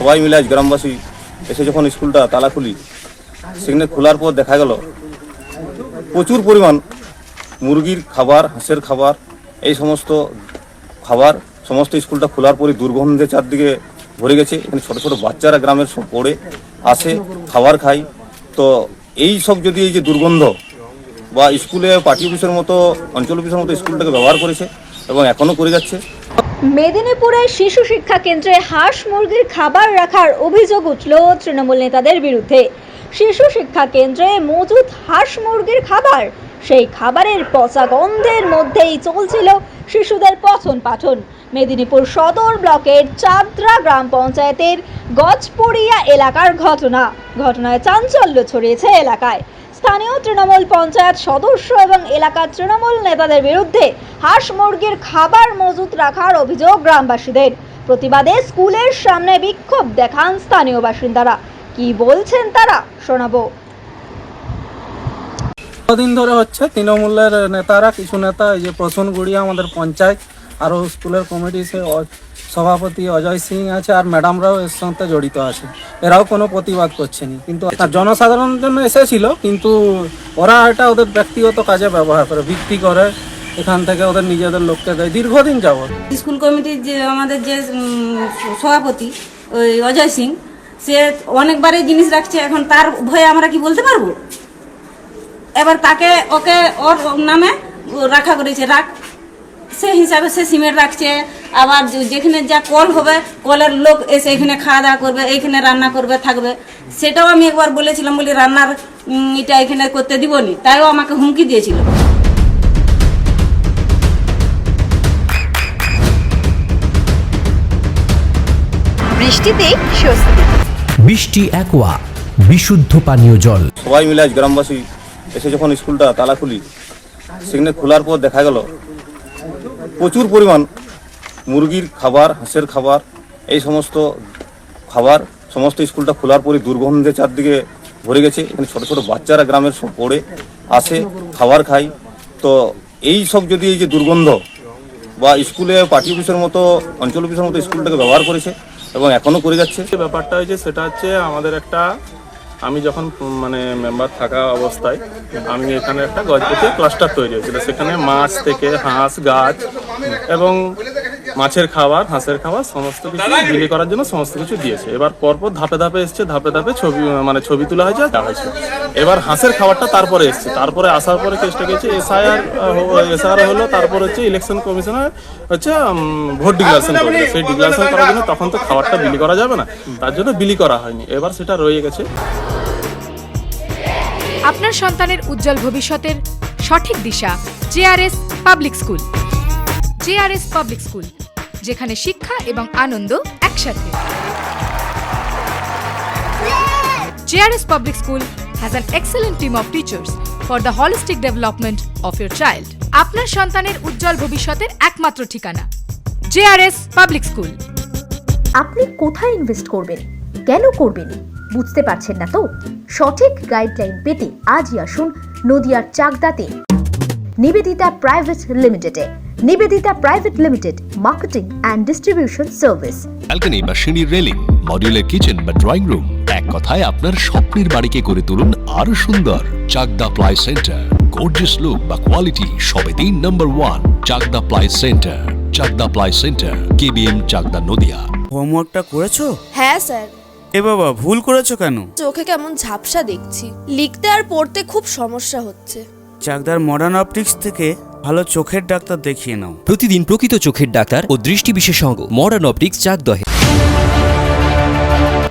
সবাই মিলে আজ গ্রামবাসী এসে যখন স্কুলটা তালা খুলি, সেখানে খোলার পর দেখা গেল প্রচুর পরিমাণ মুরগির খাবার, হাঁসের খাবার, এই সমস্ত খাবার সমস্ত স্কুলটা খোলার পরই দুর্গন্ধে চারদিকে ভরে গেছে। এখানে ছোট ছোট বাচ্চারা গ্রামের সব পড়ে আসে, খাবার খায়। তো এই সব যদি এই যে দুর্গন্ধ বা স্কুলে পার্টি অফিসের মতো, অঞ্চল অফিসের মতো স্কুলটাকে ব্যবহার করেছে এবং এখনও করে যাচ্ছে। মেদিনীপুরে শিশু শিক্ষা কেন্দ্রে হাঁস মুরগির খাবার রাখার অভিযোগ উঠল তৃণমূল নেতাদের বিরুদ্ধে। শিশু শিক্ষা কেন্দ্রে মজুদ হাঁস মুরগির খাবার, সেই খাবারের পচা গন্ধের মধ্যেই চলছিল শিশুদের পঠন পাঠন। মেদিনীপুর সদর ব্লকের চাঁদরা গ্রাম পঞ্চায়েতের গজপড়িয়া এলাকার ঘটনায় চাঞ্চল্য ছড়িয়েছে এলাকায়। স্থানীয় তৃণমূল পঞ্চায়েত সদস্য এবং এলাকার তৃণমূল নেতাদের বিরুদ্ধে হাঁস মুরগির খাবার মজুত রাখার অভিযোগ গ্রামবাসীদের। প্রতিবাদে স্কুলের সামনে বিক্ষোভ দেখান স্থানীয় বাসিন্দারা। কি বলছেন তারা শোনাবো। দিন ধরে হচ্ছে তৃণমূলের নেতারা, কিছু নেতা, এই যে প্রসূন গুড়িয়া আমাদের পঞ্চায়েত, আরও স্কুলের কমিটি সভাপতি অজয় সিং আছে, আর ম্যাডামরাও এর সাথে জড়িত আছে। এরাও কোনো প্রতিবাদ করছেনি, কিন্তু জনসাধারণের জন্য এসেছিল, কিন্তু ওরা এটা ওদের ব্যক্তিগত কাজে ব্যবহার করে, বিক্রি করে, এখান থেকে ওদের নিজেদের লোককে দেয় দীর্ঘদিন যাবত। স্কুল কমিটির যে আমাদের যে সভাপতি ওই অজয় সিং, সে অনেকবারই জিনিস রাখছে, এখন তার ভয়ে আমরা কি বলতে পারবো? এবার তাকে ওকে ওর নামে রাখা করেছে, সে হিসাবে সে সিমেন্ট রাখছে। আবার যেখানে যা কল হবে, কলের লোক এসে এখানে খাওয়া দাওয়া করবে, এইখানে রান্না করবে, থাকবে। সেটাও আমি একবার বলেছিলাম, বলি রান্নার এটা এখানে করতে দিবনি, তাইও আমাকে হুমকি দিয়েছিল। বৃষ্টিতে স্বস্তি। বৃষ্টি অ্যাকোয়া, বিশুদ্ধ পানীয় জল। সবাই মিলে আজ গ্রামবাসী এসে যখন স্কুলটা তালা খুলি, সেখানে খোলার পর দেখা গেল প্রচুর পরিমাণ মুরগির খাবার, হাঁসের খাবার, এই সমস্ত খাবার সমস্ত স্কুলটা খোলার পরই দুর্গন্ধে চারদিকে ভরে গেছে। এখানে ছোট ছোট বাচ্চারা গ্রামের সব পড়ে আসে, খাবার খায়। তো এই সব যদি এই যে দুর্গন্ধ বা স্কুলে পার্টি অফিসের মতো, অঞ্চল অফিসের মতো স্কুলটাকে ব্যবহার করেছে এবং এখনও করে যাচ্ছে। ব্যাপারটা হয়েছে সেটা হচ্ছে আমাদের একটা, আমি যখন মেম্বার থাকা অবস্থায় আমি এখানে একটা গজপতি ক্লাস্টার তৈরি হয়েছিল। সেখানে মাছ থেকে হাঁস, গাছ এবং মাছের খাবার, হাঁসের খাবার সমস্ত কিছু বিলি করার জন্য সমস্ত কিছু দিয়েছে। এবার পরপর ধাপে ধাপে এসছে, ধাপে ধাপে ছবি তোলা হয়েছে, দেওয়া হয়েছে। এবার হাঁসের খাবারটা তারপরে এসছে, তারপরে আসার পরে কেসটা গেছে এসআর হলো, তারপর হচ্ছে ইলেকশন কমিশনার হচ্ছে ভোট ডিক্লারেশন করবে। সেই ডিক্লারেশন করার জন্য তখন তো খাবারটা বিলি করা যাবে না, তার জন্য বিলি করা হয়নি। এবার সেটা রয়ে গেছে। আপনার সন্তানের উজ্জ্বল ভবিষ্যতের সঠিক দিশা JRS public school. JRS public school, যেখানে শিক্ষা এবং আনন্দ একসাথে। JRS public school has an excellent team of teachers for the holistic development of your child. আপনার সন্তানের উজ্জ্বল ভবিষ্যতের একমাত্র ঠিকানা জেআরএস পাবলিক স্কুল। আপনি কোথায় ইনভেস্ট করবেন, কেন করবেন, বুঝতে পারছেন না তো? সঠিক গাইডলাইন পেতে আজই আসুন নদিয়ার চাকদাতে নিবেদিতা প্রাইভেট লিমিটেডে। Nivedita private limited, marketing and distribution service. Balcony বা সিঁড়ির রেলিং, মডিউলার কিচেন বা ড্রয়িং রুম, এক কথায় আপনার স্বপ্নের বাড়িকে করে তুলুন আরো সুন্দর। Chakdaha ply centre, gorgeous look বা কোয়ালিটি সবে 3 number 1 Chakdaha ply centre. Chakdaha ply centre, KBM, Chakdaha, Nadia. হোমওয়ার্কটা করেছো? হ্যাঁ স্যার। এ বাবা, ভুল করেছো কেন? চোখে কেমন ঝাপসা দেখছি, লিখতে আর পড়তে খুব সমস্যা হচ্ছে। চাকদার মডার্ন অপটিক্স থেকে ভালো চোখের ডাক্তার দেখিয়ে নাও। প্রতিদিন প্রকৃত চোখের ডাক্তার ও দৃষ্টি বিশেষজ্ঞ মডার্ন অপটিক্স চাকদহে।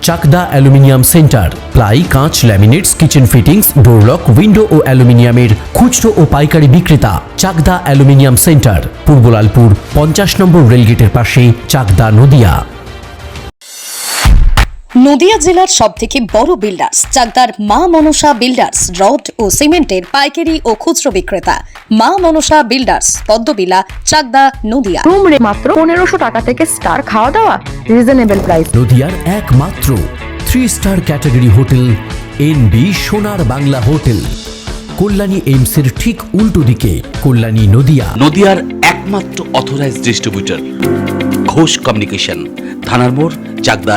চাকদা অ্যালুমিনিয়াম সেন্টার, প্লাই, কাঁচ, laminates, kitchen fittings, door lock, window ও অ্যালুমিনিয়ামের খুচরো ও পাইকারি বিক্রেতা। Chakdaha aluminium centre, Purbalalpur 50 number রেলগেটের পাশে, চাকদা, নদিয়া। নদিয়া জেলার সবথেকে বড় বিল্ডার্স চাকদার মা মনসা বিল্ডার্স, রড ও সিমেন্টের পাইকারি ও খুচরো বিক্রেতা। মা মনসা বিল্ডার্স, পদ্মবিলা, চাকদা, নদিয়া। রুম রে মাত্র 1500 টাকা থেকে স্টার, খাওয়া দাওয়া রিজনেবল প্রাইস। নদিয়ার একমাত্র 3 স্টার ক্যাটাগরি হোটেল এনবি সোনার বাংলা হোটেল, কল্যাণী এইমসের ঠিক উল্টো দিকে, কল্যাণী, নদিয়া। নদিয়ার একমাত্র অথরাইজড ডিস্ট্রিবিউটর ঘোষ কমিউনিকেশন, থানার মোড়, চাকদা,